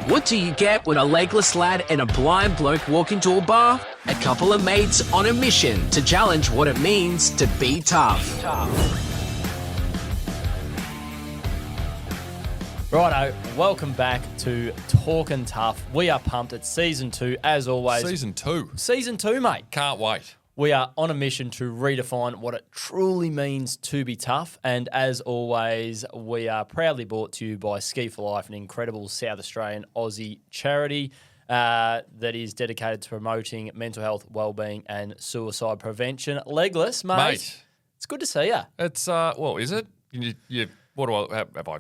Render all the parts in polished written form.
What do you get when a legless lad and a blind bloke walk into a bar? A couple of mates on a mission to challenge what it means to be tough. Righto, welcome back to Talkin Tough. We are pumped. It's Season 2, as always. Season 2. Season 2, mate. Can't wait. We are on a mission to redefine what it truly means to be tough. And as always, we are proudly brought to you by Ski for Life, an incredible South Australian Aussie charity that is dedicated to promoting mental health, wellbeing and suicide prevention. Legless, mate. It's good to see you. It's, well, is it? What do I, have I?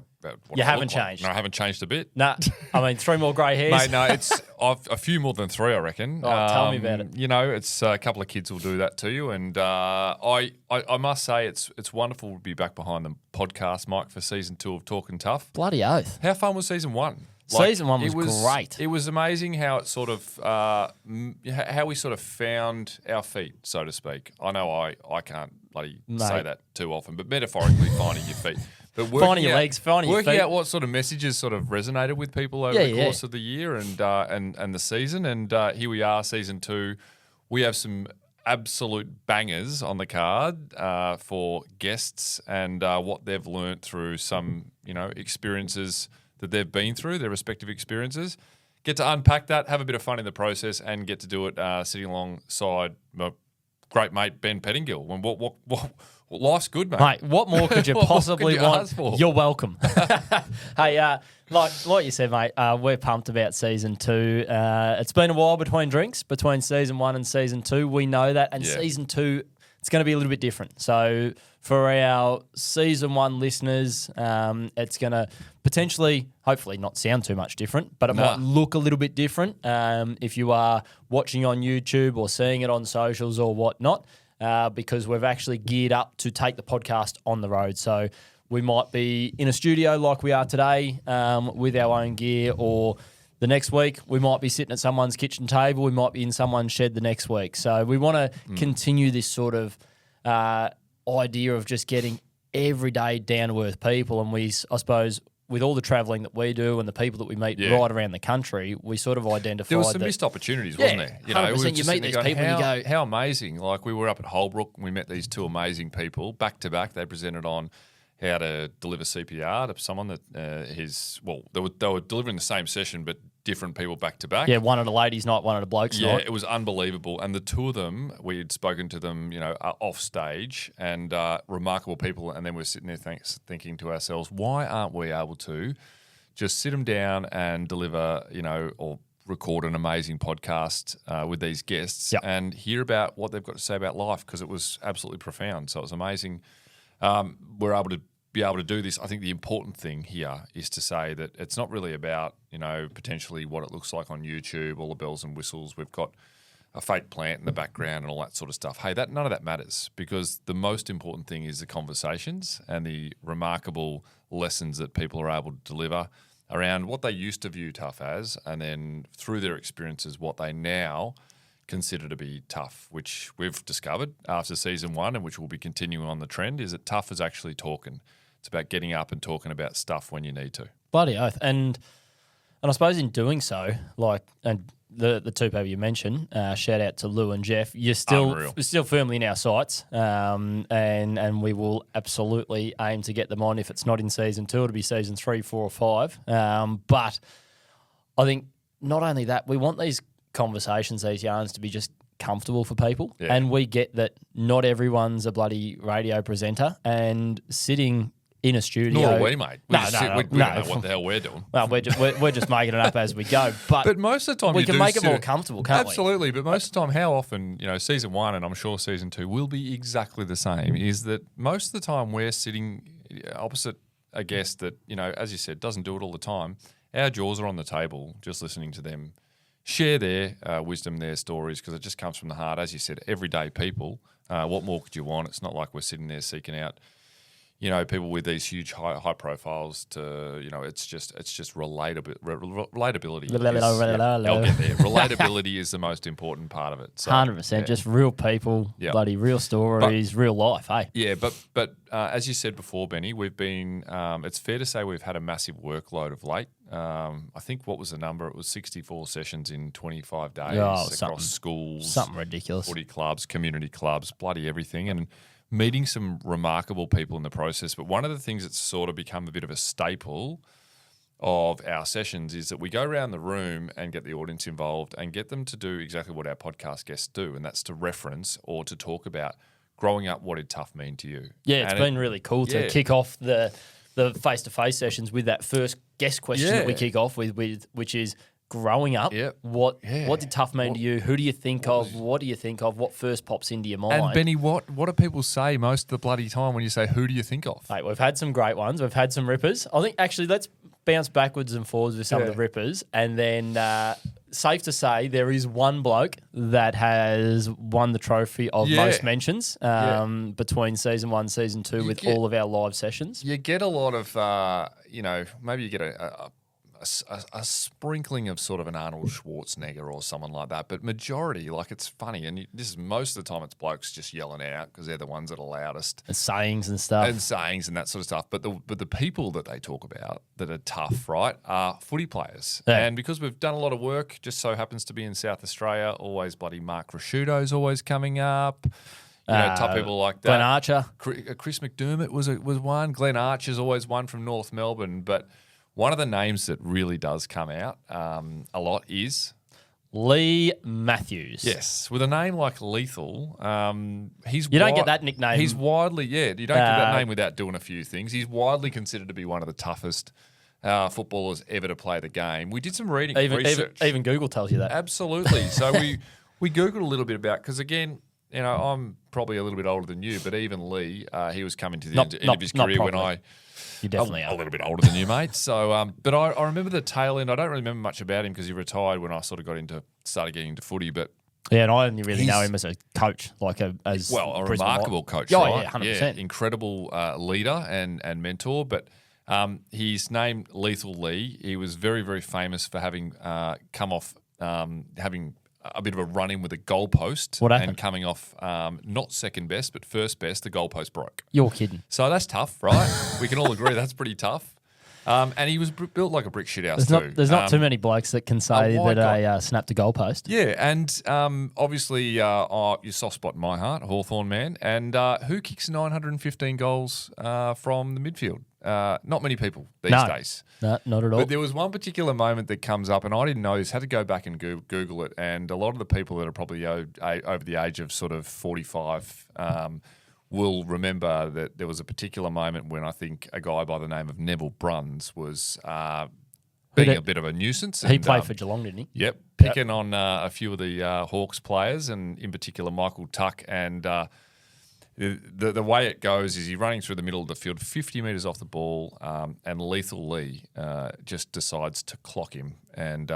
You haven't changed. No, I haven't changed a bit. Nah, I mean, 3 more grey hairs. Mate, no, it's a few more than 3, I reckon. Oh, tell me about it. You know, it's a couple of kids will do that to you. And I must say it's wonderful to be back behind the podcast, Mike, for Season 2 of Talkin Tough. Bloody oath. How fun was Season 1? Season 1 was great. It was amazing how it sort of how we sort of found our feet, so to speak. I know I can't bloody say that too often, but metaphorically finding your feet. But finding your legs, finding your feet. Working out what sort of messages sort of resonated with people over the course of the year and the season. And here we are, Season 2. We have some absolute bangers on the card for guests and what they've learnt through some, experiences that they've been through, their respective experiences. Get to unpack that, have a bit of fun in the process, and get to do it sitting alongside my great mate Ben Pettingill. And what life's good, mate. Mate, what more could you possibly want? Ask for? You're welcome. Hey, like you said, mate, we're pumped about Season 2. It's been a while between drinks, between Season 1 and Season 2. We know that. And Season 2, it's going to be a little bit different. So for our Season 1 listeners, it's going to potentially, hopefully not sound too much different, but it might look a little bit different if you are watching on YouTube or seeing it on socials or whatnot. Because we've actually geared up to take the podcast on the road. So we might be in a studio like we are today with our own gear, or the next week we might be sitting at someone's kitchen table. We might be in someone's shed the next week. So we want to continue this sort of idea of just getting everyday down-to-earth people. And I suppose, with all the travelling that we do and the people that we meet right around the country, we sort of identified there was some missed opportunities, wasn't there? 100%. You meet these people and you go, how amazing. Like, we were up at Holbrook and we met these 2 amazing people back to back. They presented on how to deliver CPR to someone that they were delivering the same session but different people back to back. Yeah, one at a ladies' night, one at a bloke's night. Yeah, it was unbelievable. And the 2 of them, we had spoken to them, off stage, and remarkable people. And then we're sitting there thinking to ourselves, why aren't we able to just sit them down and deliver, or record an amazing podcast with these guests and hear about what they've got to say about life, because it was absolutely profound. So it was amazing. We're able to do this. I think the important thing here is to say that it's not really about, potentially what it looks like on YouTube, all the bells and whistles. We've got a fake plant in the background and all that sort of stuff. Hey, none of that matters, because the most important thing is the conversations and the remarkable lessons that people are able to deliver around what they used to view tough as, and then through their experiences, what they now consider to be tough, which we've discovered after Season 1 and which will be continuing on the trend, is that tough is actually talking. It's about getting up and talking about stuff when you need to. Bloody oath. And I suppose in doing so, and the 2 people you mentioned, shout out to Lou and Jeff, you're still firmly in our sights, and we will absolutely aim to get them on. If it's not in Season 2, it'll be Season 3, 4 or 5. But I think not only that, we want these conversations, these yarns, to be just comfortable for people. Yeah. And we get that not everyone's a bloody radio presenter, and sitting in a studio. Nor are we, mate. We don't know what the hell we're doing. Well, we're just making it up as we go. But most of the time we can make it more comfortable, can't we? Absolutely. But most of the time, how often, Season 1 and I'm sure Season 2 will be exactly the same, is that most of the time we're sitting opposite a guest that, as you said, doesn't do it all the time. Our jaws are on the table just listening to them share their wisdom, their stories, because it just comes from the heart. As you said, everyday people. What more could you want? It's not like we're sitting there seeking out, people with these huge high profiles to, it's just relatability. I'll get there. Relatability is the most important part of it. So, 100%. Just real people, bloody real stories, real life, hey? Yeah, but as you said before, Benny, we've been, it's fair to say we've had a massive workload of late. I think what was the number? It was 64 sessions in 25 days across schools. Something ridiculous. Footy clubs, community clubs, bloody everything. And meeting some remarkable people in the process. But one of the things that's sort of become a bit of a staple of our sessions is that we go around the room and get the audience involved and get them to do exactly what our podcast guests do, and that's to reference or to talk about growing up. What did tough mean to you? Yeah, it's been really cool to kick off the face-to-face sessions with that first guest question that we kick off with which is growing up. What did tough mean to you? Who do you think of? What do you think of? What first pops into your mind? And Benny, what do people say most of the bloody time when you say, who do you think of? Mate, we've had some great ones. We've had some rippers. I think actually let's bounce backwards and forwards with some of the rippers, and then safe to say there is one bloke that has won the trophy of most mentions between season 1, season 2 with all of our live sessions. You get a lot of, maybe you get a sprinkling of sort of an Arnold Schwarzenegger or someone like that, but majority, like, it's funny, and this is most of the time it's blokes just yelling out because they're the ones that are loudest. And sayings and stuff. And sayings and that sort of stuff. But the people that they talk about that are tough, right, are footy players. Yeah. And because we've done a lot of work, just so happens to be in South Australia, always bloody Mark Rasciuto's always coming up. Tough people like that. Glenn Archer. Chris McDermott was one. Glenn Archer's always one from North Melbourne, but one of the names that really does come out a lot is Lee Matthews. Yes, with a name like Lethal, you don't get that nickname. He's widely, you don't get that name without doing a few things. He's widely considered to be one of the toughest footballers ever to play the game. We did some reading, research. Even Google tells you that. Absolutely. So we Googled a little bit about, because again, I'm probably a little bit older than you, but even Lee, he was coming to the end of his career when I. You definitely are. A little bit older than you, mate. So, but I remember the tail end. I don't really remember much about him because he retired when I sort of started getting into footy. But yeah, and I only really know him as a coach, a remarkable coach. Oh, right? yeah, 100%. Incredible leader and mentor. But he's named Lethal Lee. He was very, very famous for having come off having a bit of a run-in with a goalpost. What happened? And coming off not second best, but first best, the goalpost broke. You're kidding. So that's tough, right? We can all agree that's pretty tough. And he was built like a brick shithouse too. There's not too many blokes that can say that snapped a goalpost. Yeah, and obviously your soft spot in my heart, Hawthorn man. And who kicks 915 goals from the midfield? Not many people these days. No, not at all. But there was one particular moment that comes up, and I didn't know this. Had to go back and Google it. And a lot of the people that are probably over the age of sort of 45 will remember that there was a particular moment when I think a guy by the name of Neville Bruns was being a bit of a nuisance. He played for Geelong, didn't he? Yep, picking on a few of the Hawks players, and in particular Michael Tuck. And the way it goes is he's running through the middle of the field, 50 metres off the ball, and Lethal Lee just decides to clock him and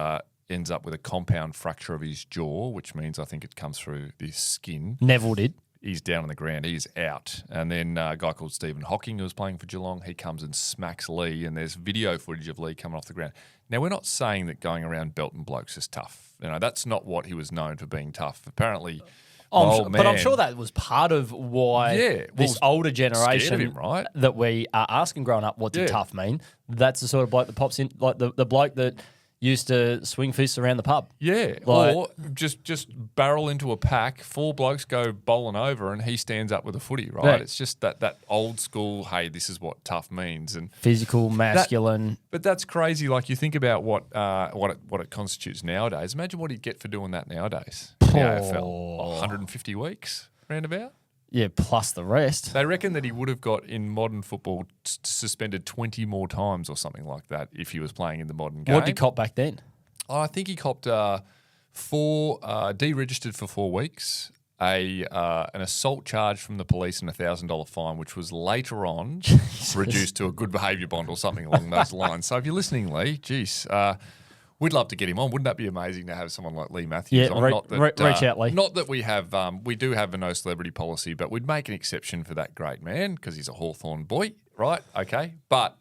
ends up with a compound fracture of his jaw, which means I think it comes through the skin. Neville did. He's down on the ground. He's out. And then a guy called Stephen Hocking, who was playing for Geelong, he comes and smacks Lee, and there's video footage of Lee coming off the ground. Now, we're not saying that going around belting blokes is tough. That's not what he was known for being tough. Apparently, but I'm sure that was part of why this older generation him, right? that we are asking growing up, what did tough mean? That's the sort of bloke that pops in, like the bloke that used to swing fists around the pub. Yeah, or just barrel into a pack, 4 blokes go bowling over, and he stands up with a footy, right? Yeah. It's just that old school, hey, this is what tough means. And physical, masculine. But that's crazy. Like, you think about what it constitutes nowadays. Imagine what he'd get for doing that nowadays. The AFL, 150 weeks, roundabout. Yeah, plus the rest. They reckon that he would have got in modern football suspended 20 more times or something like that if he was playing in the modern game. What did he cop back then? I think he copped deregistered for 4 weeks, an assault charge from the police, and $1,000 fine, which was later on reduced to a good behaviour bond or something along those lines. So if you're listening, Lee, geez, We'd love to get him on. Wouldn't that be amazing to have someone like Lee Matthews Yeah, on? reach out, Lee. Not that we have, we do have a no celebrity policy, but we'd make an exception for that great man because he's a Hawthorn boy, right? Okay. But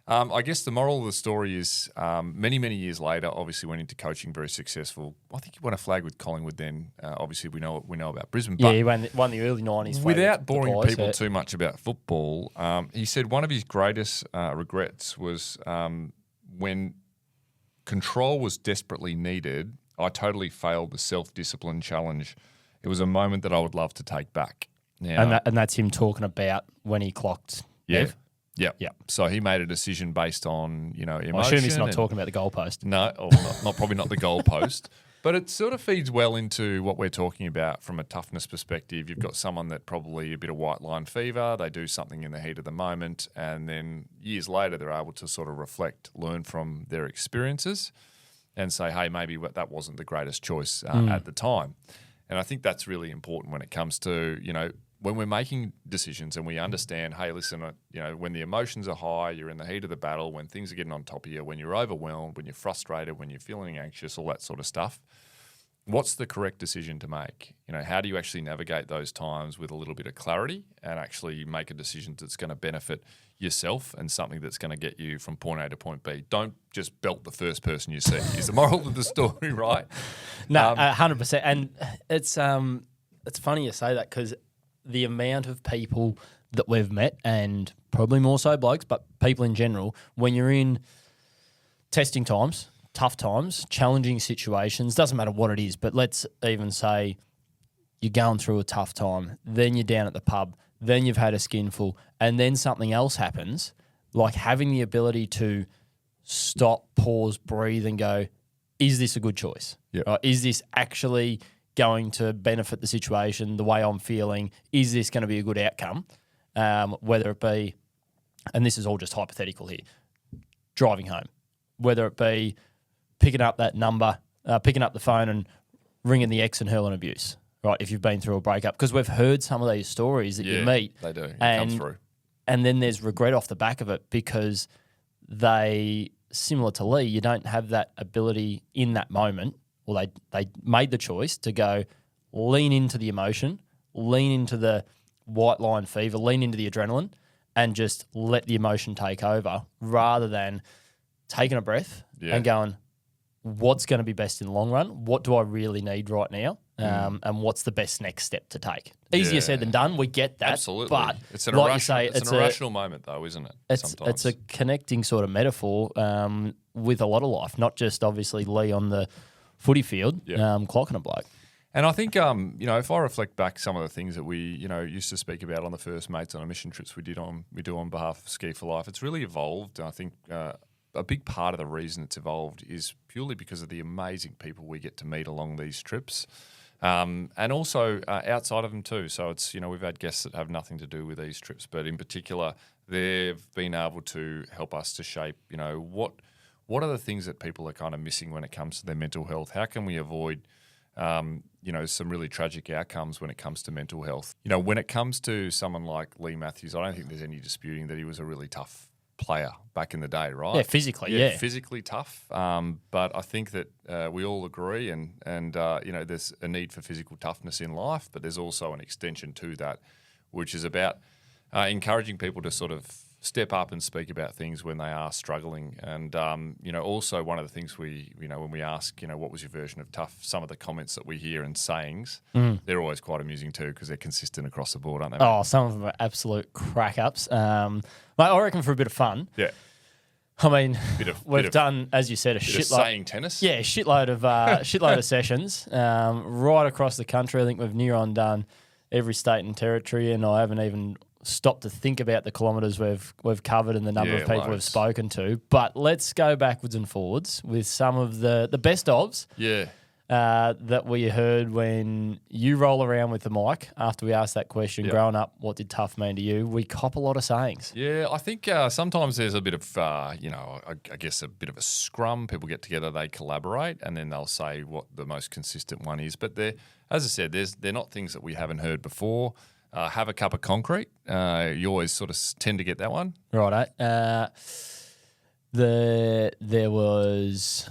I guess the moral of the story is many, many years later, obviously went into coaching, very successful. I think he won a flag with Collingwood then. Obviously, we know about Brisbane. Yeah, But he won the early 90s. without boring people too much about football, he said one of his greatest regrets was when control was desperately needed, I totally failed the self-discipline challenge. It was a moment that I would love to take back. Now, and that's him talking about when he clocked Ev. Yeah. Yeah. So he made a decision based on, emotion. I assume he's not talking about the goalpost. No, or probably not the goalpost. But it sort of feeds well into what we're talking about from a toughness perspective. You've got someone that probably a bit of white line fever. They do something in the heat of the moment, and then years later they're able to sort of reflect, learn from their experiences, and say, hey, maybe that wasn't the greatest choice at the time. And I think that's really important when it comes to, when we're making decisions and we understand, hey, listen, when the emotions are high, you're in the heat of the battle, when things are getting on top of you, when you're overwhelmed, when you're frustrated, when you're feeling anxious, all that sort of stuff, what's the correct decision to make? How do you actually navigate those times with a little bit of clarity and actually make a decision that's going to benefit yourself and something that's going to get you from point A to point B? Don't just belt the first person you see is the moral of the story, right? No, 100%. And it's funny you say that because the amount of people that we've met, and probably more so blokes, but people in general, when you're in testing times, tough times, challenging situations, doesn't matter what it is, but let's even say you're going through a tough time, then you're down at the pub, then you've had a skinful, and then something else happens, like having the ability to stop, pause, breathe and go, is this a good choice? Yep. Right? Is this actually going to benefit the situation, the way I'm feeling? Is this going to be a good outcome? Whether it be, and this is all just hypothetical here, driving home, whether it be picking up that number, picking up the phone and ringing the ex and hurling abuse, right, if you've been through a breakup. Because we've heard some of these stories that you meet. They do. It comes through. And then there's regret off the back of it because they, similar to Lee, you don't have that ability in that moment, or they made the choice to go lean into the emotion, lean into the white line fever, lean into the adrenaline, and just let the emotion take over rather than taking a breath and going, what's going to be best in the long run? What do I really need right now? And what's the best next step to take? Easier said than done. We get that. Absolutely. But it's an like irrational, you say, it's an irrational moment though, isn't it? It's a connecting sort of metaphor with a lot of life, not just obviously Lee on the footy field, clocking a bloke. And I think, if I reflect back some of the things that we, used to speak about on the first Mates on a Mission trips we do on behalf of Ski for Life, it's really evolved. And I think a big part of the reason it's evolved is purely because of the amazing people we get to meet along these trips. And also outside of them too. So it's, we've had guests that have nothing to do with these trips, but in particular, they've been able to help us to shape, what are the things that people are kind of missing when it comes to their mental health? How can we avoid, some really tragic outcomes when it comes to mental health? When it comes to someone like Lee Matthews, I don't think there's any disputing that he was a really tough player back in the day, right? Yeah, physically, physically tough. But I think that we all agree, and there's a need for physical toughness in life, but there's also an extension to that, which is about encouraging people to sort of step up and speak about things when they are struggling. And, also one of the things we, when we ask, what was your version of tough, some of the comments that we hear and sayings, they're always quite amusing too because they're consistent across the board, aren't they? Oh, some of them are absolute crack-ups. I reckon for a bit of fun. Yeah. I mean, we've done, as you said, a shitload. Saying tennis? Yeah, shitload of sessions right across the country. I think we've near on done every state and territory, and I haven't even stopped to think about the kilometres we've covered and the number of people we've spoken to. But let's go backwards and forwards with some of the best ofs that we heard when you roll around with the mic after we asked that question, growing up, what did tough mean to you? We cop a lot of sayings. Yeah, I think sometimes there's a bit of, I guess a bit of a scrum. People get together, they collaborate, and then they'll say what the most consistent one is. But as I said, they're not things that we haven't heard before. Have a cup of concrete. You always sort of tend to get that one. Right. There was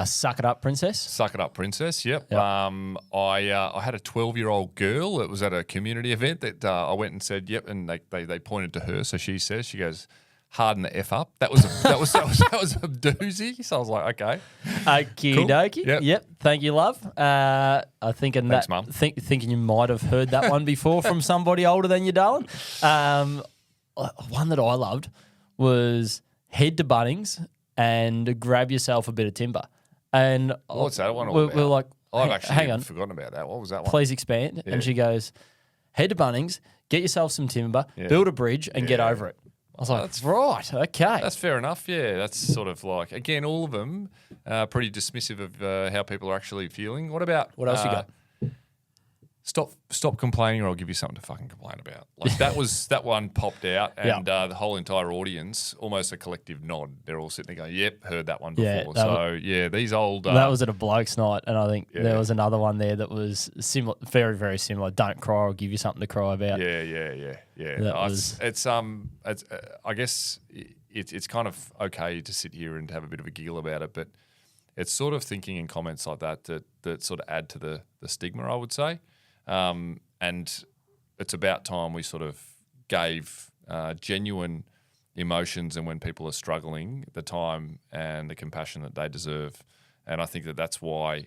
Suck It Up Princess. Suck It Up Princess, yep. Yep. I had a 12-year-old girl that was at a community event that I went and said, yep, and they pointed to her. So she goes, harden the F up. That was a doozy. So I was like, okay. Okie Cool. dokie. Yep. Thank you, love. I think in Thanks, that Mum. thinking you might have heard that one before from somebody older than you, darling. One that I loved was head to Bunnings and grab yourself a bit of timber. And What's that one all we're about? like, I've actually hang on, forgotten about that. What was that one? please expand. Yeah. And she goes, head to Bunnings, get yourself some timber, build a bridge, and get over it. I was like, right, okay. That's fair enough. Yeah, that's sort of like, again, all of them pretty dismissive of how people are actually feeling. What about What else you got? Stop complaining, or I'll give you something to fucking complain about. Like that one popped out, and the whole entire audience, almost a collective nod. They're all sitting there going, "Yep, heard that one Yeah, before." that These old that was at a bloke's night, and I think there was another one there that was similar, very, very similar. Don't cry, I'll give you something to cry about. Yeah. That was- It's I guess it's kind of okay to sit here and have a bit of a giggle about it, but it's sort of thinking in comments like that sort of add to the stigma, I would say. And it's about time we sort of gave genuine emotions, and when people are struggling, the time and the compassion that they deserve. And I think that's why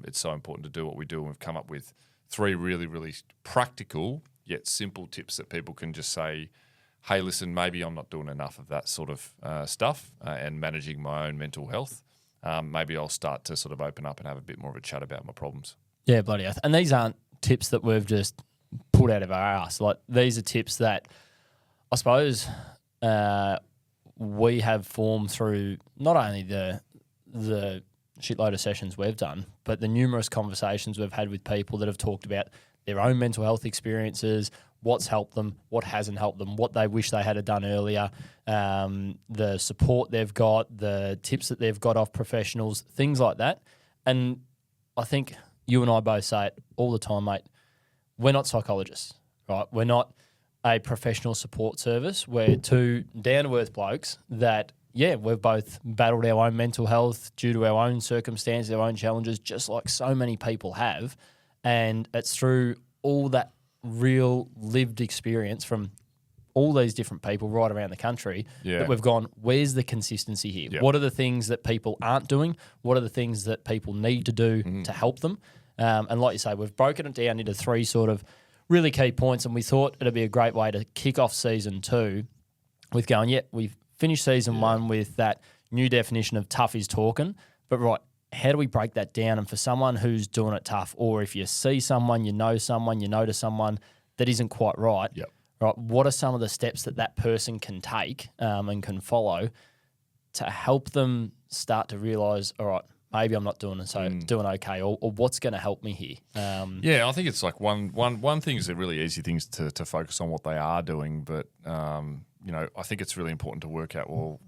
it's so important to do what we do. And we've come up with 3 really, really practical yet simple tips that people can just say, hey, listen, maybe I'm not doing enough of that sort of stuff and managing my own mental health. Maybe I'll start to sort of open up and have a bit more of a chat about my problems. Yeah, bloody oath. And these aren't tips that we've just pulled out of our ass. Like, these are tips that I suppose we have formed through not only the shitload of sessions we've done, but the numerous conversations we've had with people that have talked about their own mental health experiences, what's helped them, what hasn't helped them, what they wish they had done earlier, the support they've got, the tips that they've got off professionals, things like that. And I think you and I both say it all the time, mate. We're not psychologists, right? We're not a professional support service. We're 2 down-to-earth blokes that, we've both battled our own mental health due to our own circumstances, our own challenges, just like so many people have. And it's through all that real lived experience from all these different people right around the country that we've gone, where's the consistency here? Yep. What are the things that people aren't doing? What are the things that people need to do to help them? And like you say, we've broken it down into 3 sort of really key points, and we thought it'd be a great way to kick off season 2 with going, we've finished season 1 with that new definition of tough is talking, but right, how do we break that down? And for someone who's doing it tough, or if you see someone, you notice someone that isn't quite right, right, what are some of the steps that person can take and can follow to help them start to realise, all right, maybe I'm not doing okay, or what's going to help me here? I think it's like one thing is a really easy things to focus on what they are doing, but I think it's really important to work out, well,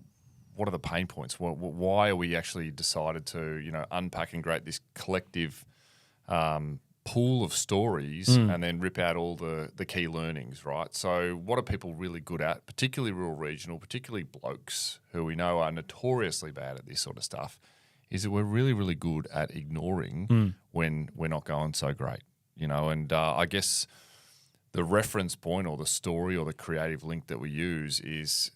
what are the pain points? Why are we actually decided to unpack and create this collective pool of stories and then rip out all the key learnings, right? So what are people really good at, particularly rural regional, particularly blokes who we know are notoriously bad at this sort of stuff, is that we're really, really good at ignoring when we're not going so great, and I guess the reference point or the story or the creative link that we use is,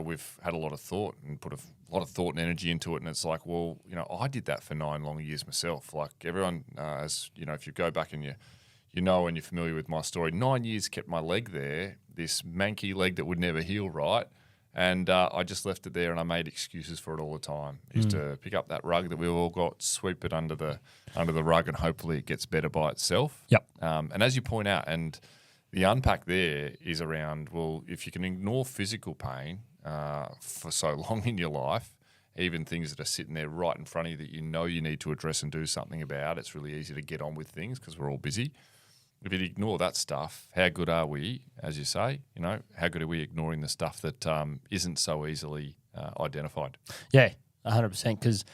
we've had a lot of thought and put a lot of thought and energy into it. And it's like, well, I did that for 9 long years myself. Like everyone, if you go back and and you're familiar with my story, 9 years kept my leg there, this manky leg that would never heal right. And I just left it there, and I made excuses for it all the time. I used to pick up that rug that we've all got, sweep it under the rug, and hopefully it gets better by itself. Yep. And as you point out, and the unpack there is around, well, if you can ignore physical pain for so long in your life, even things that are sitting there right in front of you that you need to address and do something about, it's really easy to get on with things because we're all busy. If you ignore that stuff, how good are we, as you say, how good are we ignoring the stuff that isn't so easily identified? Yeah, 100%. Because,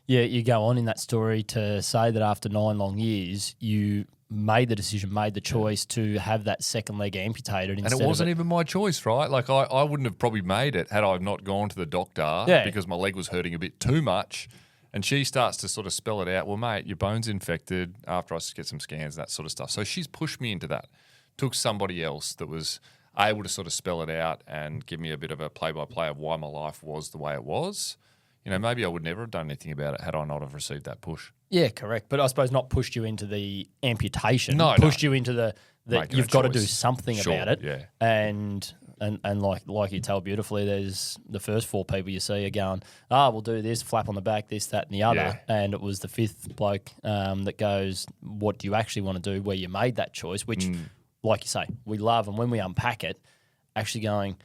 you go on in that story to say that after 9 long years, you made the decision, made the choice to have that second leg amputated. And it wasn't even my choice, right? Like I wouldn't have probably made it had I not gone to the doctor because my leg was hurting a bit too much. And she starts to sort of spell it out. Well, mate, your bone's infected after I get some scans, that sort of stuff. So she's pushed me into that. Took somebody else that was able to sort of spell it out and give me a bit of a play-by-play of why my life was the way it was. You know, maybe I would never have done anything about it had I not have received that push. Yeah, correct. But I suppose not pushed you into the amputation. No, pushed you into the you've got to do choice. something Sure, about it. yeah. And like you tell beautifully, there's the first 4 people you see are going, we'll do this, flap on the back, this, that, and the other. Yeah. And it was the 5th bloke that goes, what do you actually want to do, where you made that choice, which, like you say, we love. And when we unpack it, actually going,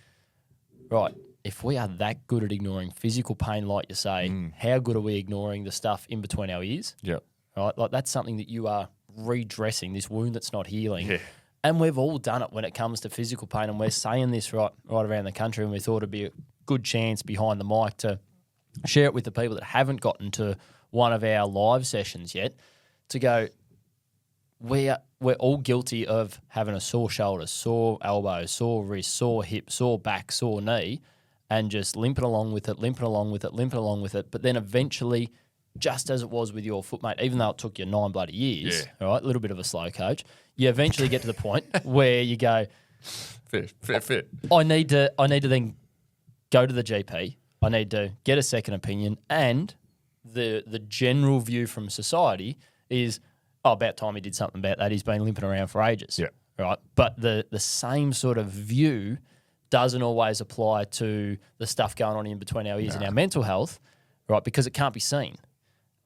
right, if we are that good at ignoring physical pain, like you say, how good are we ignoring the stuff in between our ears? Yeah. Right? Like that's something that you are redressing, this wound that's not healing. Yeah. And we've all done it when it comes to physical pain. And we're saying this right around the country. And we thought it'd be a good chance behind the mic to share it with the people that haven't gotten to one of our live sessions yet, to go, we're all guilty of having a sore shoulder, sore elbow, sore wrist, sore hip, sore back, sore knee, and just limping along with it. But then eventually, just as it was with your foot, mate, even though it took you 9 bloody years, all right, a little bit of a slow coach, you eventually get to the point where you go, Fit. I need to then go to the GP. I need to get a second opinion. And the general view from society is, about time he did something about that. He's been limping around for ages. Yeah. Right. But the same sort of view doesn't always apply to the stuff going on in between our ears and our mental health, right? Because it can't be seen.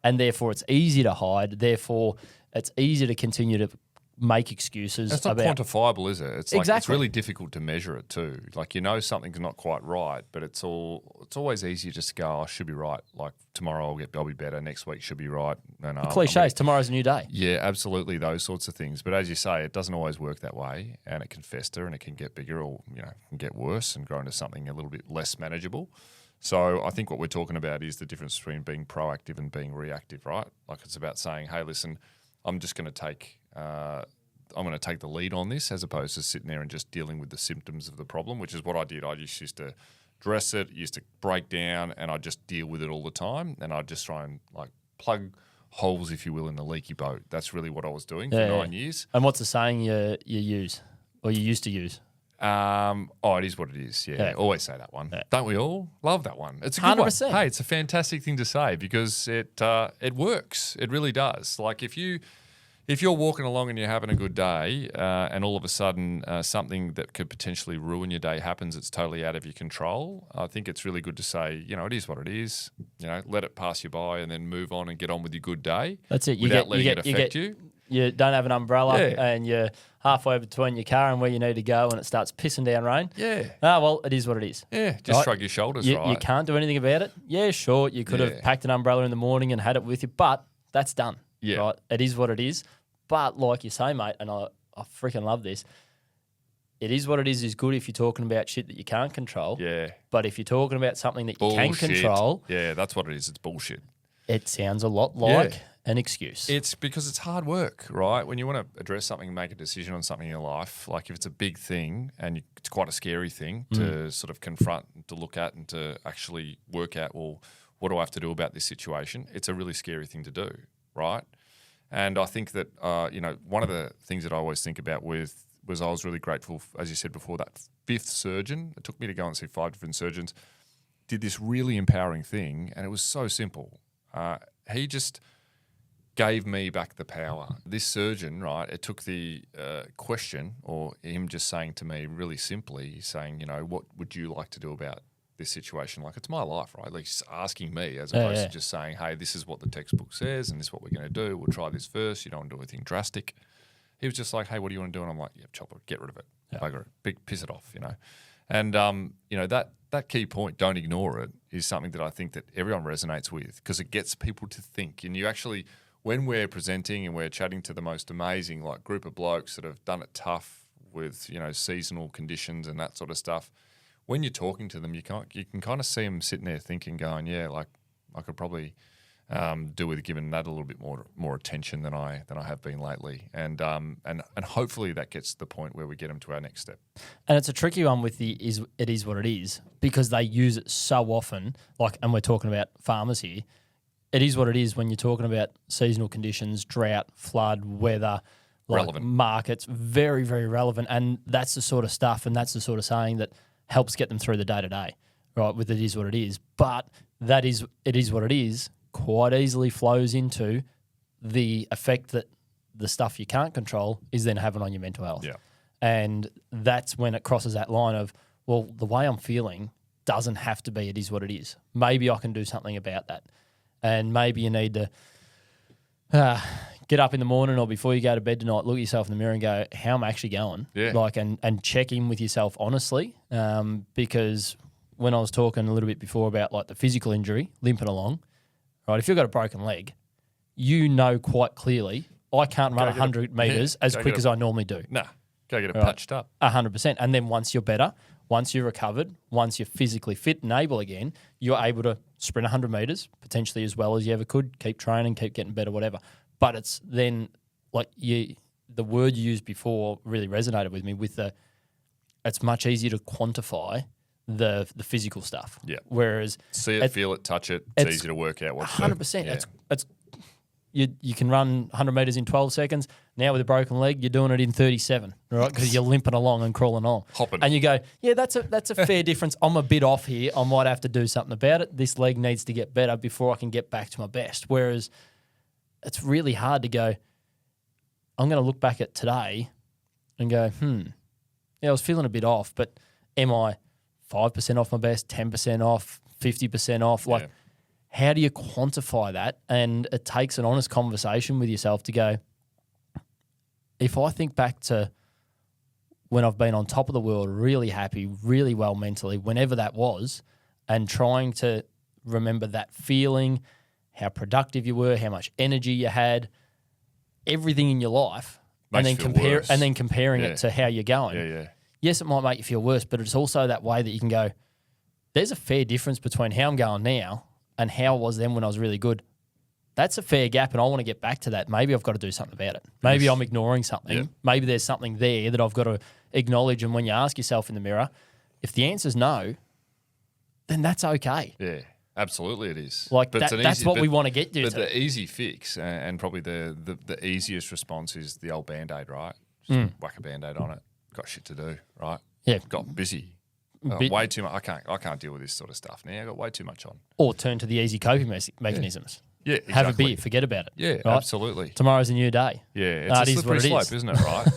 And therefore it's easy to hide. Therefore it's easy to continue to make excuses. It's not quantifiable, is it? It's like Exactly. it's really difficult to measure it too. Like, you know, something's not quite right, but it's always easier just to go, I should be right. Like tomorrow I'll be better. Next week should be right. And cliches. Tomorrow's a new day. Yeah, absolutely, those sorts of things. But as you say, it doesn't always work that way, and it can fester and it can get bigger, or can get worse and grow into something a little bit less manageable. So I think what we're talking about is the difference between being proactive and being reactive, right? Like it's about saying, hey, listen, I'm just going to take the lead on this, as opposed to sitting there and just dealing with the symptoms of the problem, which is what I did. I just used to dress it, used to break down, and I'd just deal with it all the time. And I'd just try and like plug holes, if you will, in the leaky boat. That's really what I was doing for 9 years. And what's the saying you use, or you used to use? It is what it is. Yeah. Always say that one. Don't we all? Love that one. It's a good 100%. one. Hey, it's a fantastic thing to say because it works. It really does. Like if you're walking along and you're having a good day, and all of a sudden something that could potentially ruin your day happens, it's totally out of your control. I think it's really good to say, it is what it is. Let it pass you by, and then move on and get on with your good day. That's it. Without letting it affect you. You don't have an umbrella, and you're halfway between your car and where you need to go, and it starts pissing down rain. Yeah. Well, it is what it is. Yeah. Just shrug your shoulders, right? You can't do anything about it. Yeah, sure. You could have packed an umbrella in the morning and had it with you, but that's done. Yeah. Right? It is what it is. But like you say, mate, and I freaking love this, it is what it is good if you're talking about shit that you can't control. Yeah. But if you're talking about something that you can Bullshit. control, Yeah, that's what it is. It's bullshit. it sounds a lot like an excuse. It's because it's hard work, right? When you want to address something and make a decision on something in your life, like if it's a big thing and it's quite a scary thing to sort of confront, to look at, and to actually work out, well, what do I have to do about this situation? It's a really scary thing to do, right? And I think that, one of the things that I always think about was I was really grateful, as you said before, that 5th surgeon. It took me to go and see 5 different surgeons, did this really empowering thing, and it was so simple. He just gave me back the power. This surgeon, right, it took the question, or him just saying to me really simply, saying, what would you like to do about this situation? Like, it's my life, right? Like, he's asking me as opposed to just saying, hey, this is what the textbook says and this is what we're going to do. We'll try this first. You don't want to do anything drastic. He was just like, hey, what do you want to do? And I'm like, chop it, get rid of it, bugger it, piss it off, And, that key point, don't ignore it, is something that I think that everyone resonates with, because it gets people to think. And you actually, when we're presenting and we're chatting to the most amazing group of blokes that have done it tough with, seasonal conditions and that sort of stuff, when you're talking to them, you can kind of see them sitting there thinking, going, I could probably do with giving that a little bit more attention than I have been lately, and hopefully that gets to the point where we get them to our next step. And it's a tricky one with it is what it is, because they use it so often. And we're talking about farmers here. it is what it is when you're talking about seasonal conditions, drought, flood, weather, like Relevant. markets, very, very relevant. And that's the sort of stuff and that's the sort of saying that helps get them through the day-to-day, right, with it is what it is. But it is what it is quite easily flows into the effect that the stuff you can't control is then having on your mental health. Yeah. And that's when it crosses that line of, well, the way I'm feeling doesn't have to be it is what it is. Maybe I can do something about that. And maybe you need to get up in the morning or before you go to bed tonight, look at yourself in the mirror and go, how am I actually going? Yeah. Like, and check in with yourself honestly. Because when I was talking a little bit before about like the physical injury, limping along, right, if you've got a broken leg, you know quite clearly, I can't run 100 metres as quick as I normally do. Nah, go get it patched up. 100%. And then once you're better, once you're recovered, once you're physically fit and able again, you're able to sprint 100 metres, potentially as well as you ever could, keep training, keep getting better, whatever. But it's then like the word you used before really resonated with me with it's much easier to quantify the physical stuff. Yeah. Whereas see it, feel it, touch it. It's easy to work out what to do. 100%. Yeah. It's you can run 100 metres in 12 seconds. Now with a broken leg, you're doing it in 37, right? Because you're limping along and crawling along. Hopping. And you go, yeah, that's a fair difference. I'm a bit off here. I might have to do something about it. This leg needs to get better before I can get back to my best. Whereas it's really hard to go, I'm going to look back at today and go, yeah, I was feeling a bit off, but am I 5% off my best, 10% off, 50% off? Like, how do you quantify that? And it takes an honest conversation with yourself to go, if I think back to when I've been on top of the world, really happy, really well mentally, whenever that was, and trying to remember that feeling, how productive you were, how much energy you had, everything in your life, and then comparing it to how you're going. Yeah. Yes, it might make you feel worse, but it's also that way that you can go, there's a fair difference between how I'm going now and how I was then when I was really good. That's a fair gap, and I want to get back to that. Maybe I've got to do something about it. Maybe I'm ignoring something. Yeah. Maybe there's something there that I've got to acknowledge. And when you ask yourself in the mirror, if the answer's no, then that's okay. Yeah, absolutely it is. Like that's what we want to get to. But the easy fix and probably the easiest response is the old Band-Aid, right? Just whack a Band-Aid on it. Got shit to do, right? Yeah. Got busy. Way too much. I can't deal with this sort of stuff now. I got way too much on. Or turn to the easy coping mechanisms. Yeah, exactly. Have a beer, forget about it. Yeah, right? absolutely. Tomorrow's a new day. Yeah, it's a slippery slope, is. isn't it, right?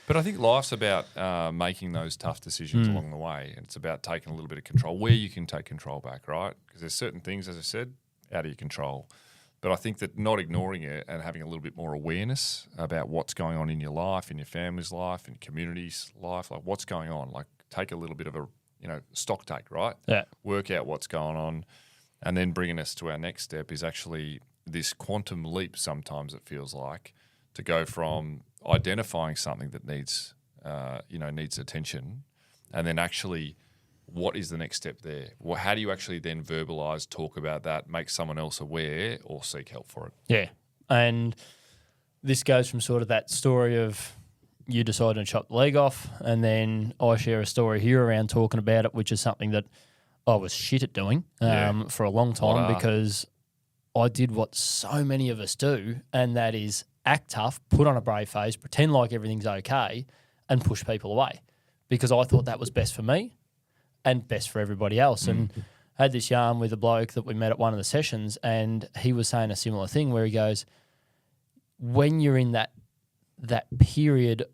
But I think life's about making those tough decisions along the way. And it's about taking a little bit of control where you can take control back, right? Because there's certain things, as I said, out of your control. But I think that not ignoring it and having a little bit more awareness about what's going on in your life, in your family's life, in your community's life, like what's going on, like take a little bit of a stock take, right? Yeah. Work out what's going on, and then bringing us to our next step is actually this quantum leap. Sometimes it feels like to go from identifying something that needs attention, and then actually, what is the next step there? Well, how do you actually then verbalize, talk about that, make someone else aware, or seek help for it? Yeah, and this goes from sort of that story of you deciding to chop the leg off, and then I share a story here around talking about it, which is something that I was shit at doing for a long time because I did what so many of us do, and that is act tough, put on a brave face, pretend like everything's okay, and push people away because I thought that was best for me and best for everybody else. And I had this yarn with a bloke that we met at one of the sessions, and he was saying a similar thing where he goes, when you're in that period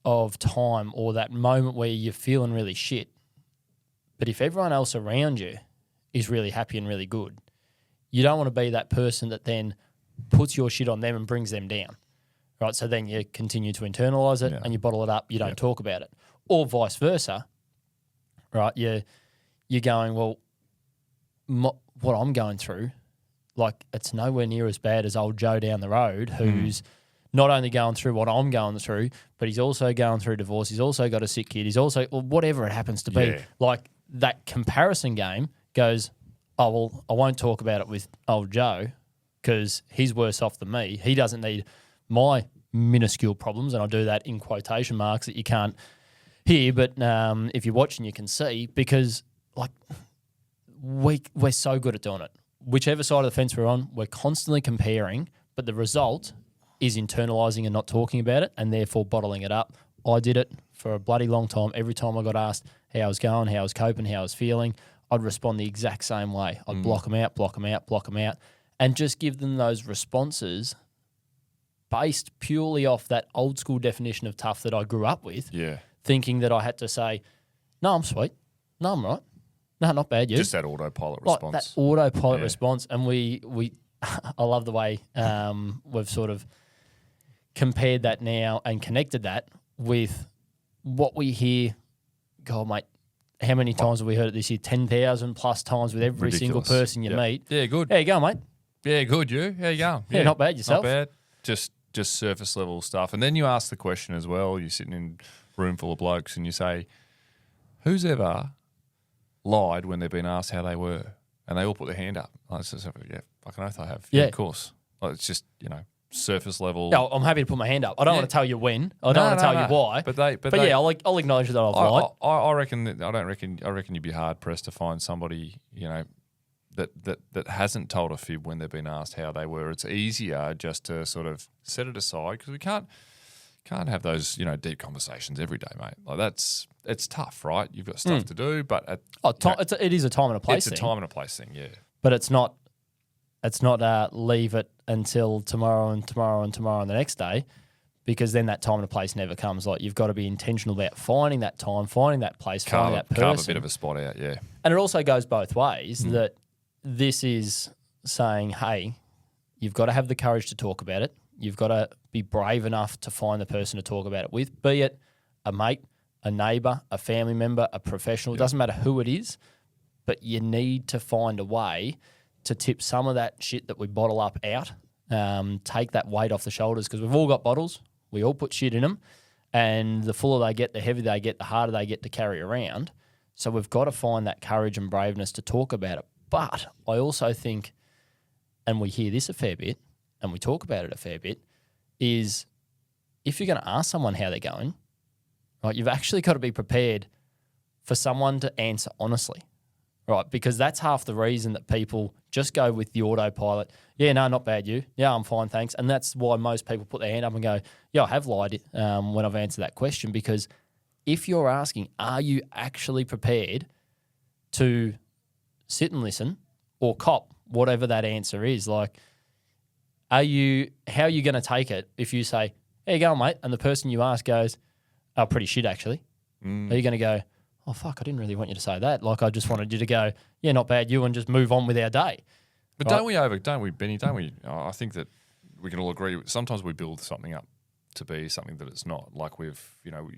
of time or that moment where you're feeling really shit, but if everyone else around you is really happy and really good, you don't want to be that person that then puts your shit on them and brings them down, right? So then you continue to internalize it and you bottle it up, you don't talk about it. Or vice versa, right? You're going, well, what I'm going through, like it's nowhere near as bad as old Joe down the road who's not only going through what I'm going through, but he's also going through divorce. He's also got a sick kid. He's also, whatever it happens to be. Yeah. Like that comparison game goes, oh, well, I won't talk about it with old Joe because he's worse off than me. He doesn't need my minuscule problems, and I do that in quotation marks that you can't hear, but if you're watching, you can see, because like we're so good at doing it. whichever side of the fence we're on, we're constantly comparing, but the result is internalizing and not talking about it and therefore bottling it up. I did it for a bloody long time. Every time I got asked how I was going, how I was coping, how I was feeling, I'd respond the exact same way. I'd block them out, and just give them those responses based purely off that old school definition of tough that I grew up with, thinking that I had to say, no, I'm sweet. No, I'm right. No, not bad, you. Just that autopilot response. That autopilot response. And we I love the way we've sort of compared that now and connected that with what we hear. God, mate, how many times have we heard it this year? 10,000 plus times with every single person you meet. Yeah, good. How you going, mate? Yeah, good, you. How you going? Yeah, not bad, yourself? Not bad. Just surface level stuff. And then you ask the question as well. You're sitting in a room full of blokes and you say, who's ever lied when they've been asked how they were? And they all put their hand up. I just say, yeah, fucking oath I have. Yeah, of course. Like, it's just, surface level. No, I'm happy to put my hand up. I don't want to tell you when. I don't want to tell you why. But yeah, I'll acknowledge that I've lied. I reckon you'd be hard pressed to find somebody, that hasn't told a fib when they've been asked how they were. It's easier just to sort of set it aside because we can't have those deep conversations every day, mate. Like it's tough, right? You've got stuff to do, but it is a time and a place. It's a time and a place thing, yeah. But it's not leave it until tomorrow and tomorrow and tomorrow and the next day, because then that time and a place never comes. Like, you've got to be intentional about finding that time, finding that place, finding that person. Carve a bit of a spot out, yeah. And it also goes both ways, that this is saying, hey, you've got to have the courage to talk about it. You've got to be brave enough to find the person to talk about it with, be it a mate, a neighbour, a family member, a professional. It doesn't matter who it is, but you need to find a way to tip some of that shit that we bottle up out, take that weight off the shoulders, because we've all got bottles. We all put shit in them, and the fuller they get, the heavier they get, the harder they get to carry around. So we've got to find that courage and braveness to talk about it. But I also think, and we hear this a fair bit, and we talk about it a fair bit, is if you're going to ask someone how they're going, right, you've actually got to be prepared for someone to answer honestly, right? Because that's half the reason that people just go with the autopilot. Yeah, no, not bad, you. Yeah, I'm fine, thanks. And that's why most people put their hand up and go, yeah, I have lied when I've answered that question, because if you're asking, are you actually prepared to sit and listen or cop whatever that answer is? Like, how are you going to take it if you say, how you going, mate? And the person you ask goes, oh, pretty shit, actually. Are you going to go, oh, fuck, I didn't really want you to say that. Like, I just wanted you to go, yeah, not bad, you, and just move on with our day. But don't we, Benny, I think that we can all agree, sometimes we build something up to be something that it's not. Like you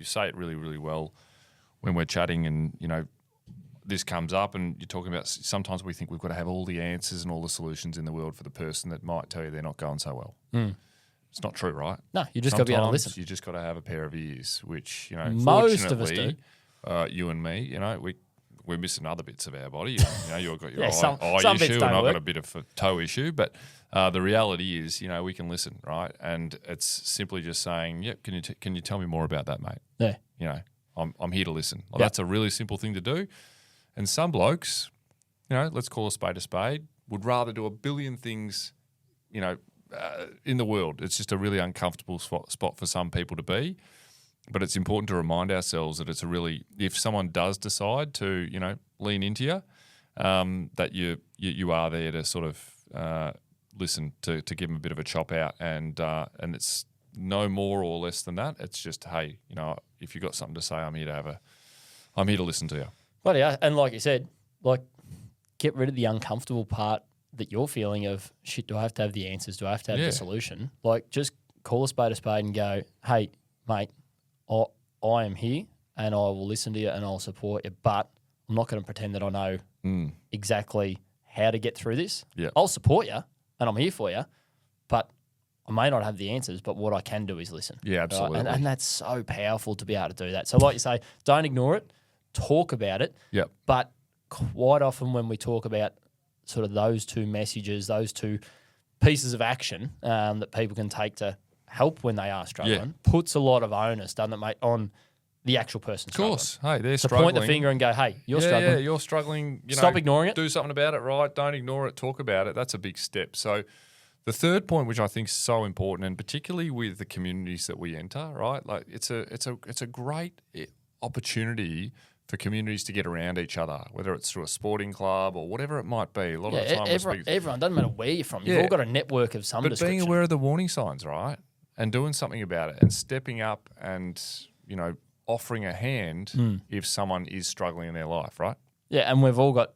say it really, really well when we're chatting and, this comes up and you're talking about, sometimes we think we've got to have all the answers and all the solutions in the world for the person that might tell you they're not going so well. It's not true, right? No, you just got to be able to listen. You just got to have a pair of ears, which, most of us do. You and me, we're missing other bits of our body. You've got your eye some issue and I've work. got a bit of a toe issue. But the reality is, we can listen, right? And it's simply just saying, yep, can you tell me more about that, mate? Yeah. I'm here to listen. Well, that's a really simple thing to do. And some blokes, let's call a spade, would rather do a billion things, in the world. It's just a really uncomfortable spot for some people to be. But it's important to remind ourselves that it's if someone does decide to, lean into you, that you are there to sort of listen, to give them a bit of a chop out, and it's no more or less than that. It's just, hey, if you've got something to say, I'm here to listen to you. Well, yeah, and like you said, get rid of the uncomfortable part that you're feeling of, shit, do I have to have the answers? Do I have to have the solution? Just call a spade and go, hey, mate, I am here and I will listen to you and I'll support you, but I'm not going to pretend that I know exactly how to get through this. Yeah. I'll support you and I'm here for you, but I may not have the answers, but what I can do is listen. Yeah, absolutely. Right? And that's so powerful to be able to do that. So like you say, don't ignore it, talk about it. Yep. But quite often when we talk about sort of those two messages, those two pieces of action that people can take to help when they are struggling, puts a lot of onus, doesn't it, mate, on the actual person Of course. Hey, they're to struggling. point the finger and go, hey, you're Yeah, struggling. you're struggling. Stop ignoring it. Do something about it, right? Don't ignore it. Talk about it. That's a big step. So the third point, which I think is so important, and particularly with the communities that we enter, right? Like it's a great opportunity for communities to get around each other, whether it's through a sporting club or whatever it might be. A lot of the time, everyone, doesn't matter where you're from. You've all got a network of some but description. being aware of the warning signs, right, and doing something about it, and stepping up, and offering a hand if someone is struggling in their life, right? Yeah, and we've all got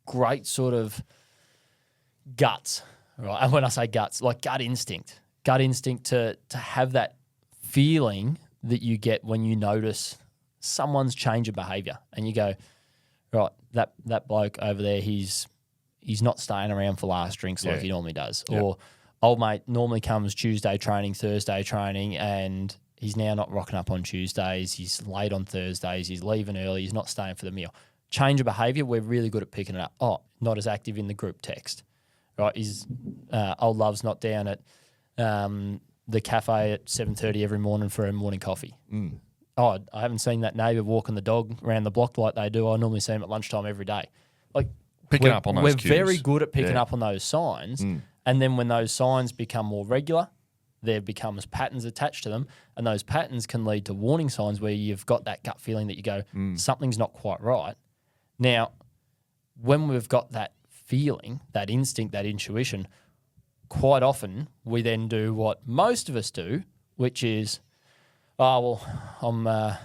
great sort of guts, right? And when I say guts, like gut instinct to have that feeling that you get when you notice someone's change of behaviour, and you go, right, that bloke over there, he's not staying around for last drinks like he normally does, or old mate normally comes Tuesday training, Thursday training, and he's now not rocking up on Tuesdays. He's late on Thursdays. He's leaving early. He's not staying for the meal. Change of behaviour, we're really good at picking it up. Oh, not as active in the group text, right? Old Love's not down at the cafe at 7:30 every morning for her morning coffee. Oh, I haven't seen that neighbour walking the dog around the block like they do. I normally see them at lunchtime every day. Like Picking up on those cues. We're very good at picking up on those signs. And then when those signs become more regular, there becomes patterns attached to them. And those patterns can lead to warning signs where you've got that gut feeling that you go, something's not quite right. Now, when we've got that feeling, that instinct, that intuition, quite often we then do what most of us do, which is, oh, well,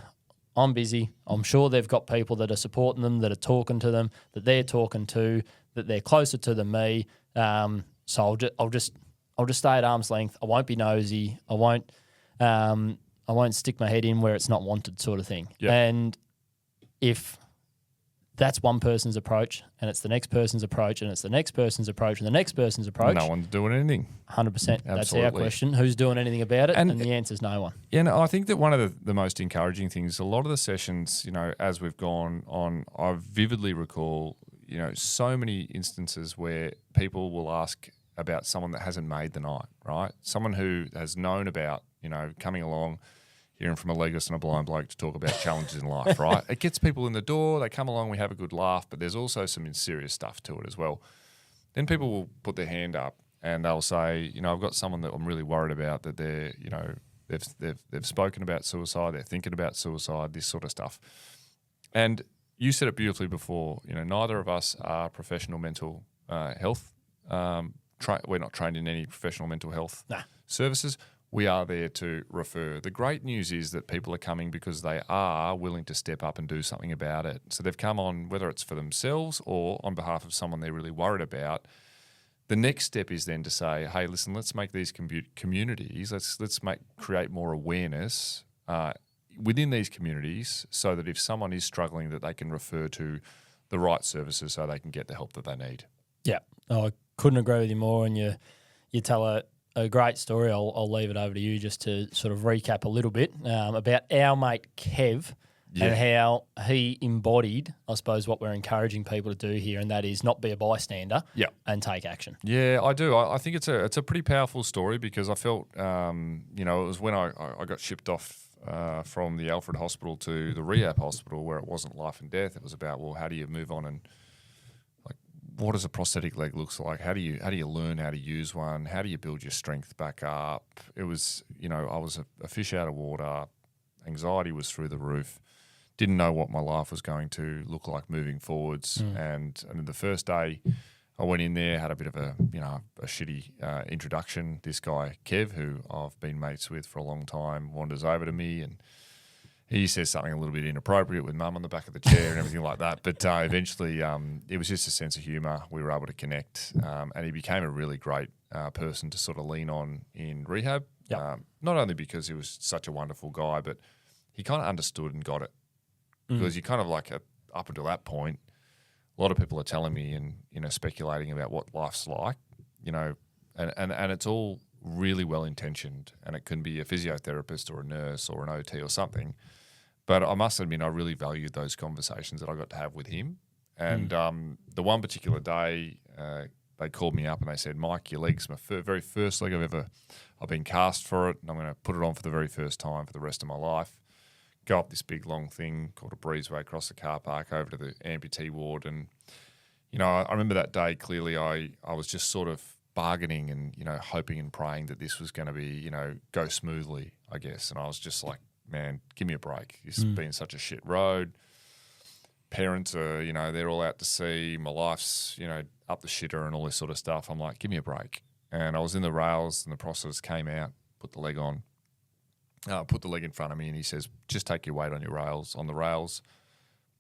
I'm busy. I'm sure they've got people that are supporting them, that are talking to them, that they're talking to, that they're closer to than me. So I'll just stay at arm's length. I won't be nosy. I won't stick my head in where it's not wanted, sort of thing. Yep. And if that's one person's approach, and it's the next person's approach, and it's the next person's approach, and the next person's approach. No one's doing anything. 100%. That's our question. Who's doing anything about it? And the answer's no one. Yeah, and I think that one of the most encouraging things, a lot of the sessions, as we've gone on, I vividly recall, so many instances where people will ask about someone that hasn't made the night, right? Someone who has known about, coming along, hearing from a legless and a blind bloke to talk about challenges in life, right? It gets people in the door, they come along, we have a good laugh, but there's also some serious stuff to it as well. Then people will put their hand up and they'll say, I've got someone that I'm really worried about, that they're, they've spoken about suicide, they're thinking about suicide, this sort of stuff. And you said it beautifully before, neither of us are professional mental health. We're not trained in any professional mental health services. We are there to refer. The great news is that people are coming because they are willing to step up and do something about it. So they've come on, whether it's for themselves or on behalf of someone they're really worried about. The next step is then to say, hey, listen, let's make these communities, let's create more awareness within these communities, so that if someone is struggling, that they can refer to the right services so they can get the help that they need. Yeah, I couldn't agree with you more. And you tell a great story. I'll leave it over to you just to sort of recap a little bit about our mate Kev and how he embodied, I suppose, what we're encouraging people to do here, and that is not be a bystander and take action. Yeah, I do. I think it's a pretty powerful story, because I felt, it was when I got shipped off from the Alfred Hospital to the rehab hospital, where it wasn't life and death. It was about, well, how do you move on, and what does a prosthetic leg look like? How do you learn how to use one? How do you build your strength back up? It was, I was a fish out of water. Anxiety was through the roof. Didn't know what my life was going to look like moving forwards. And the first day I went in there, had a bit of a shitty introduction. This guy, Kev, who I've been mates with for a long time, wanders over to me and he says something a little bit inappropriate with mum on the back of the chair and everything like that. But eventually it was just a sense of humour. We were able to connect and he became a really great person to sort of lean on in rehab. Yep. Not only because he was such a wonderful guy, but he kind of understood and got it. Because you kind of up until that point, a lot of people are telling me and, speculating about what life's like, and it's all really well-intentioned, and it can be a physiotherapist or a nurse or an OT or something. But I must admit, I really valued those conversations that I got to have with him. And the one particular day, they called me up and they said, Mike, your leg's my very first leg I've been cast for it, and I'm going to put it on for the very first time for the rest of my life. go up this big long thing called a breezeway across the car park over to the amputee ward. And, I remember that day clearly I was just sort of bargaining and, hoping and praying that this was going to be, go smoothly, I guess. And I was just like, man, give me a break. This has been such a shit road. Parents are, they're all out to sea. My life's, up the shitter and all this sort of stuff. I'm like, give me a break. And I was in the rails and the prosthetist came out, put the leg on, put the leg in front of me, and he says, just take your weight on the rails,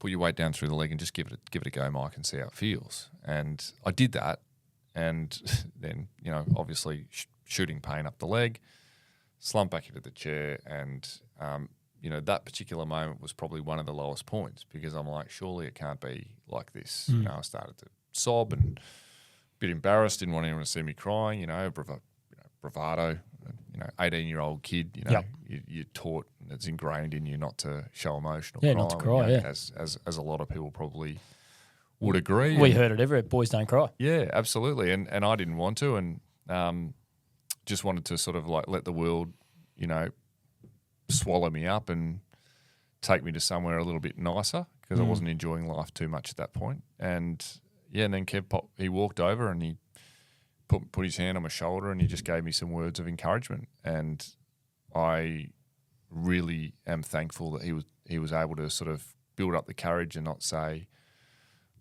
put your weight down through the leg and just give it a go, Mike, and see how it feels. And I did that. And then, obviously shooting pain up the leg, slumped back into the chair. And, that particular moment was probably one of the lowest points because I'm like, surely it can't be like this. I started to sob and a bit embarrassed, didn't want anyone to see me crying, bravado, 18-year-old kid, you're taught, it's ingrained in you not to show emotion or cry. Not to cry, as a lot of people probably would agree. We heard it everywhere, boys don't cry. Yeah, absolutely. And I didn't want to and just wanted to sort of like let the world, swallow me up and take me to somewhere a little bit nicer because I wasn't enjoying life too much at that point. And then Kev he walked over and he put his hand on my shoulder and he just gave me some words of encouragement. And I really am thankful that he was able to sort of build up the courage and not say,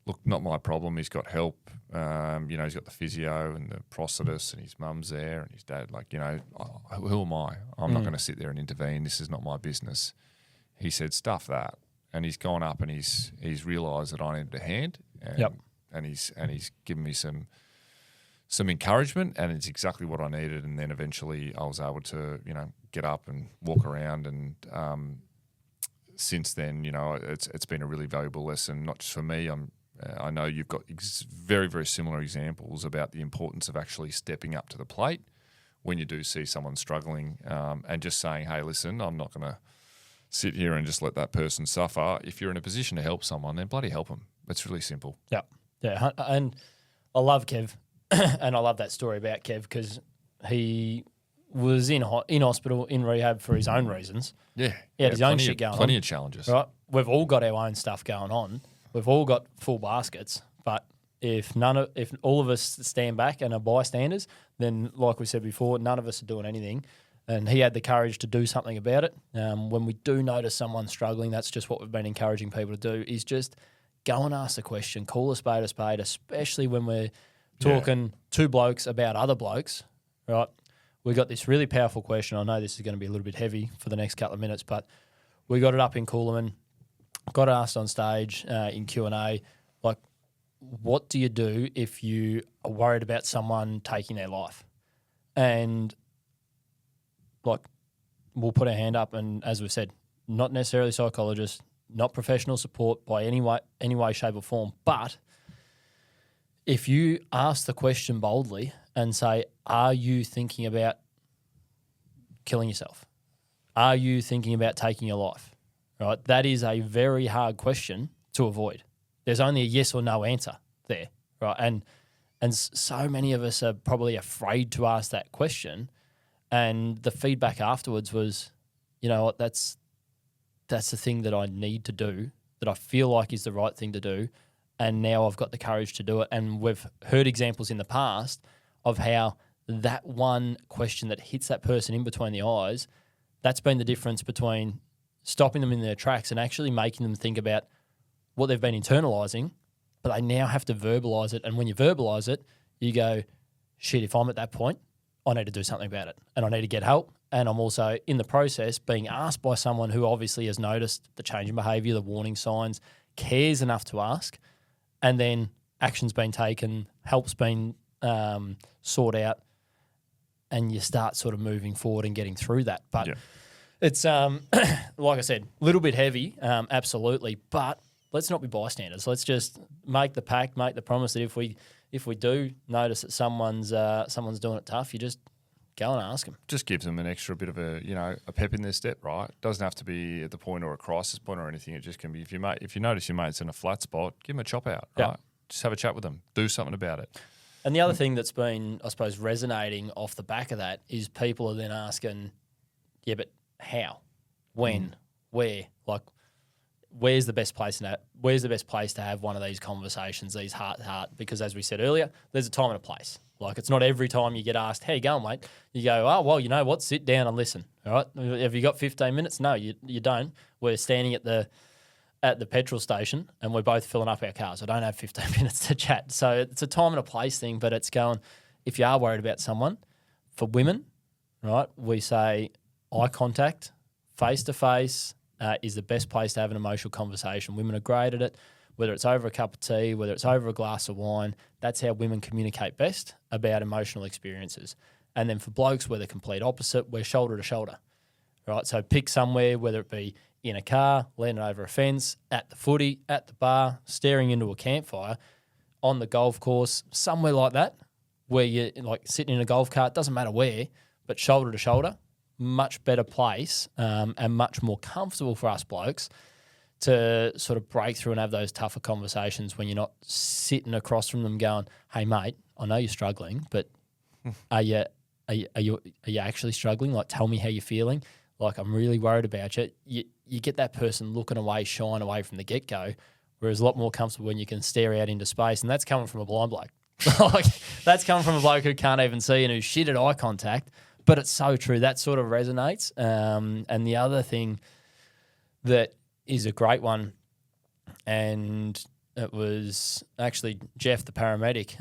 look, not my problem. He's got help. He's got the physio and the prosthetist and his mum's there and his dad. Like, who am I? I'm not going to sit there and intervene. This is not my business. He said, stuff that. And he's gone up and he's realised that I needed a hand. And he's given me some encouragement, and it's exactly what I needed. And then eventually I was able to, get up and walk around. And since then, it's been a really valuable lesson, not just for me. I know you've got very, very similar examples about the importance of actually stepping up to the plate when you do see someone struggling, and just saying, hey, listen, I'm not going to sit here and just let that person suffer. If you're in a position to help someone, then bloody help them. It's really simple. Yeah. And I love Kev, and I love that story about Kev because he was in hospital, in rehab for his own reasons. Yeah. He had his own shit going on. Plenty of challenges. Right? We've all got our own stuff going on. We've all got full baskets, but if all of us stand back and are bystanders, then like we said before, none of us are doing anything. And he had the courage to do something about it. When we do notice someone struggling, that's just what we've been encouraging people to do, is just go and ask the question, call a spade, especially when we're talking two blokes about other blokes, right? We got this really powerful question. I know this is going to be a little bit heavy for the next couple of minutes, but we got it up in Coolaman, got it asked on stage in Q&A, like, what do you do if you are worried about someone taking their life? And like, we'll put our hand up, and as we've said, not necessarily psychologists, not professional support by any way, shape or form, but if you ask the question boldly and say, are you thinking about killing yourself? Are you thinking about taking your life? Right? That is a very hard question to avoid. There's only a yes or no answer there, right? And so many of us are probably afraid to ask that question. And the feedback afterwards was, you know what, that's the thing that I need to do, that I feel like is the right thing to do. And now I've got the courage to do it. And we've heard examples in the past of how that one question that hits that person in between the eyes, that's been the difference between stopping them in their tracks and actually making them think about what they've been internalising, but they now have to verbalise it. And when you verbalise it, you go, shit, if I'm at that point, I need to do something about it and I need to get help. And I'm also in the process being asked by someone who obviously has noticed the change in behaviour, the warning signs, cares enough to ask, and then action's been taken, help's been sought out, and you start sort of moving forward and getting through that. But it's, like I said, a little bit heavy, absolutely, but let's not be bystanders. Let's just make the pact, make the promise that if we do notice that someone's doing it tough, you just go and ask them. Just gives them an extra bit of a pep in their step, right? Doesn't have to be at the point or a crisis point or anything. It just can be if you notice your mate's in a flat spot, give them a chop out, right? Just have a chat with them, do something about it. And the other thing that's been, I suppose, resonating off the back of that is people are then asking, yeah, but how, when, where? Like, where's the best place to have one of these conversations, these heart to heart? Because as we said earlier, there's a time and a place. Like, it's not every time you get asked, how you going, mate? You go, oh, well, you know what? Sit down and listen. All right. Have you got 15 minutes? No, you don't. We're standing at the petrol station and we're both filling up our cars. I don't have 15 minutes to chat. So it's a time and a place thing, but it's going, if you are worried about someone, for women, right, we say eye contact, face-to-face is the best place to have an emotional conversation. Women are great at it, whether it's over a cup of tea, whether it's over a glass of wine. That's how women communicate best about emotional experiences. And then for blokes, we're the complete opposite. We're shoulder to shoulder, right? So pick somewhere, whether it be in a car, leaning over a fence, at the footy, at the bar, staring into a campfire, on the golf course, somewhere like that, where you're like sitting in a golf cart, doesn't matter where, but shoulder to shoulder, much better place and much more comfortable for us blokes to sort of break through and have those tougher conversations when you're not sitting across from them going, hey, mate, I know you're struggling, but are you actually struggling? Like, tell me how you're feeling. Like, I'm really worried about you. You get that person looking away, shying away from the get-go, whereas a lot more comfortable when you can stare out into space, and that's coming from a blind bloke. Like, that's coming from a bloke who can't even see and who's shit at eye contact, but it's so true. That sort of resonates. And the other thing that is a great one, and it was actually Jeff, the paramedic,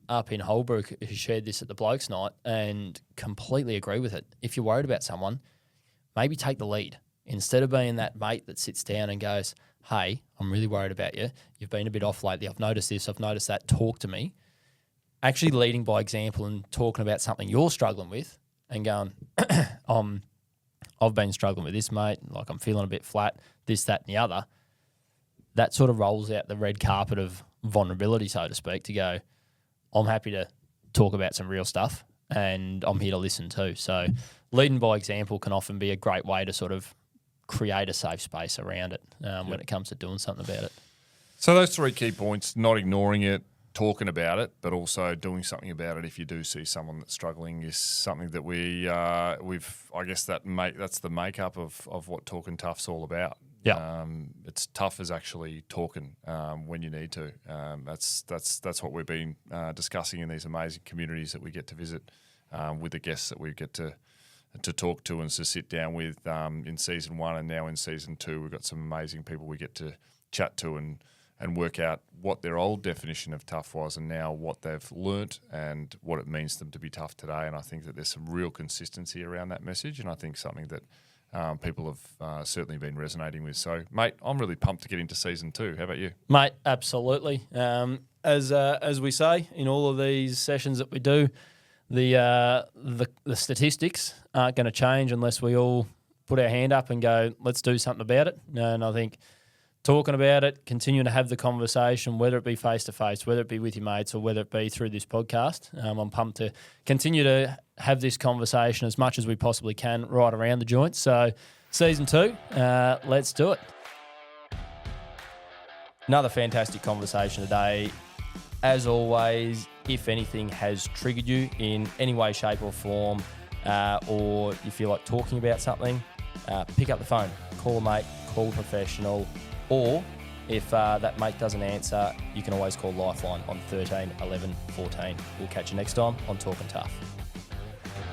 up in Holbrook, who shared this at the Blokes Night, and completely agree with it. If you're worried about someone, maybe take the lead. Instead of being that mate that sits down and goes, hey, I'm really worried about you. You've been a bit off lately. I've noticed this. I've noticed that. Talk to me. Actually leading by example and talking about something you're struggling with and going, I've been struggling with this, mate. Like, I'm feeling a bit flat, this, that, and the other. That sort of rolls out the red carpet of vulnerability, so to speak, to go, I'm happy to talk about some real stuff and I'm here to listen too. So leading by example can often be a great way to sort of create a safe space around it when it comes to doing something about it. So those three key points: not ignoring it, talking about it, but also doing something about it if you do see someone that's struggling, is something that I guess that's the makeup of what Talkin Tough's all about. Yeah. It's tough as actually talking when you need to. That's what we've been discussing in these amazing communities that we get to visit with the guests that we get to talk to and to sit down with in season 1 and now in season 2. We've got some amazing people we get to chat to and work out what their old definition of tough was and now what they've learnt and what it means to them to be tough today. And I think that there's some real consistency around that message, and I think something that people have certainly been resonating with. So, mate, I'm really pumped to get into season 2. How about you? Mate, absolutely. As we say in all of these sessions that we do, the statistics aren't going to change unless we all put our hand up and go, let's do something about it. And I think talking about it, continuing to have the conversation, whether it be face-to-face, whether it be with your mates or whether it be through this podcast, I'm pumped to continue to have this conversation as much as we possibly can right around the joint. So season 2, let's do it. Another fantastic conversation today. As always, if anything has triggered you in any way, shape or form, or you feel like talking about something, pick up the phone, call a mate, call a professional, or if that mate doesn't answer, you can always call Lifeline on 13 11 14. We'll catch you next time on Talkin Tough.